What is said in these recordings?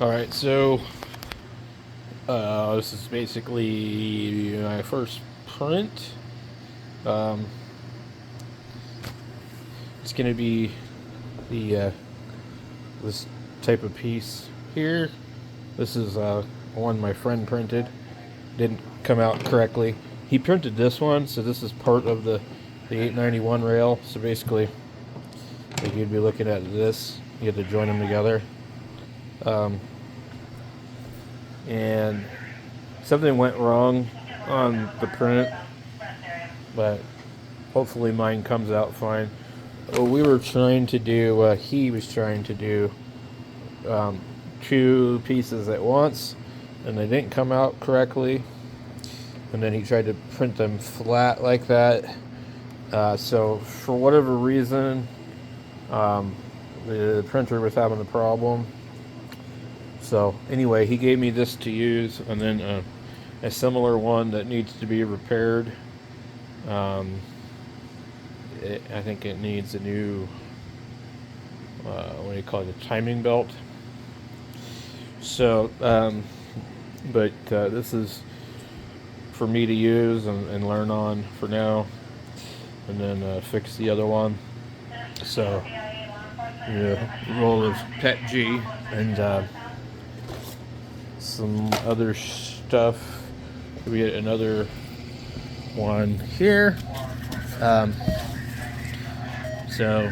Alright, so this is basically my first print. It's going to be the this type of piece here. This is one my friend printed. Didn't come out correctly. He printed this one, so this is part of the 891 rail. So basically, like you'd be looking at this, you have to join them together. And something went wrong on the print, but hopefully mine comes out fine. We were trying to do, he was trying to do two pieces at once, and they didn't come out correctly. And then he tried to print them flat like that. So for whatever reason, the printer was having a problem. So anyway, he gave me this to use, and then a similar one that needs to be repaired. I think it needs a new, what do you call it, a timing belt. So, but this is for me to use and learn on for now, and then fix the other one. So, roll of Pet G and some other stuff. We get another one here. So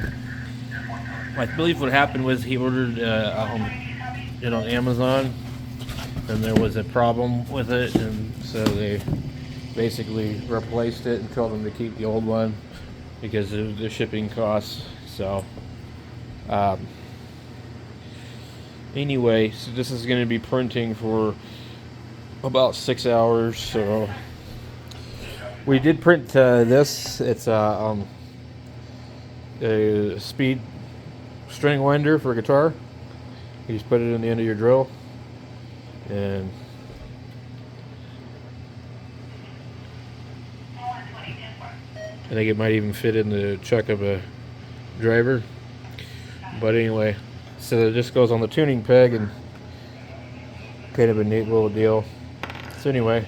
I believe what happened was he ordered it on Amazon, and there was a problem with it, and so they basically replaced it and told them to keep the old one because of the shipping costs. So anyway, so this is going to be printing for about 6 hours. So we did print this. It's a speed string winder for a guitar. You just put it in the end of your drill, and I think it might even fit in the chuck of a driver. But anyway, so it just goes on the tuning peg, and kind of a neat little deal. So anyway,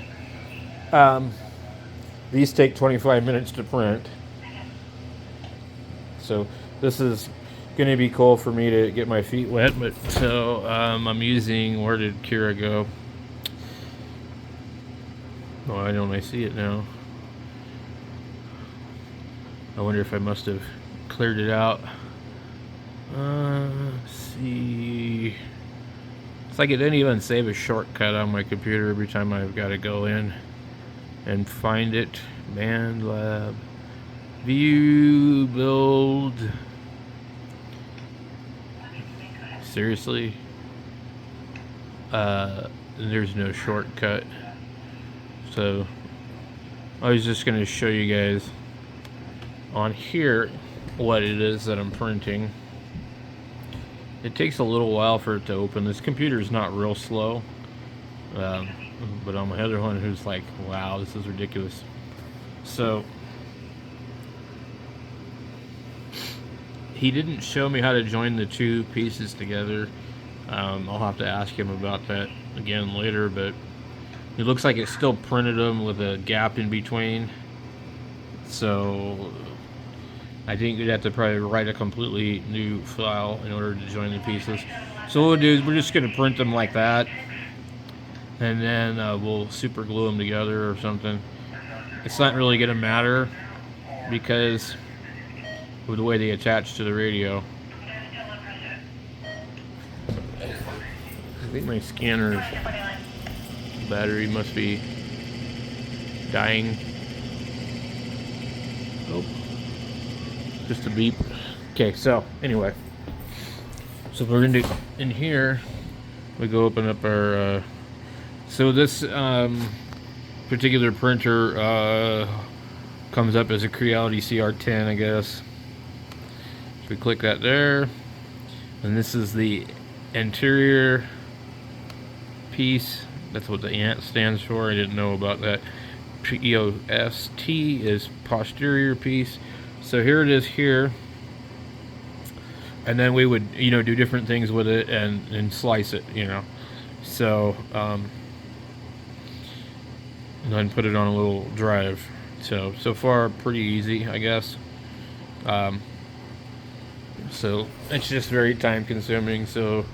these take 25 minutes to print. So this is going to be cool for me to get my feet wet. But so I'm using, where did Kira go? Oh, I don't. I see it now. I wonder if I must have cleared it out. Let's see. It's like it didn't even save a shortcut on my computer every time I've got to go in and find it. Band Lab. View, build. Seriously? There's no shortcut. So I was just going to show you guys on here what it is that I'm printing. It takes a little while for it to open. This computer is not real slow, but on my other one, who's like, wow, this is ridiculous. So he didn't show me how to join the two pieces together. I'll have to ask him about that again later, but it looks like it still printed them with a gap in between. So I think we'd have to probably write a completely new file in order to join the pieces. So what we'll do is we're just going to print them like that, and then we'll super glue them together or something. It's not really going to matter because with the way they attach to the radio. I think my scanner's battery must be dying. Oh, just a beep. Okay, so anyway, so we're gonna do in here. We go open up our. So this particular printer comes up as a Creality CR10, I guess. We click that there, and this is the interior piece. That's what the ANT stands for. I didn't know about that. POST is posterior piece. So here it is here. and then we would, you know, do different things with it and slice it, you know. So and then put it on a little drive. So far pretty easy, I guess. So it's just very time consuming. So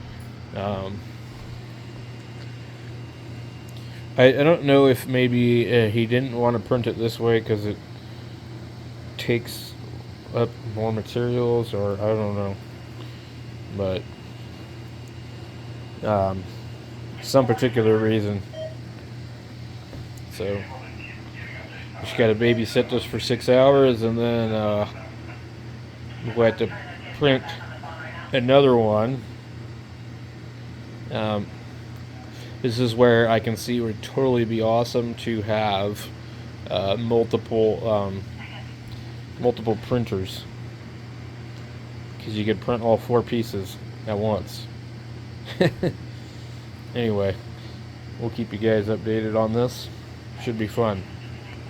I don't know if maybe he didn't want to print it this way because it takes up more materials, or I don't know, but some particular reason. So just got to babysit this for 6 hours, and then we have to print another one. This is where I can see it would totally be awesome to have multiple printers, because you could print all 4 pieces at once. Anyway, we'll keep you guys updated on this. Should be fun.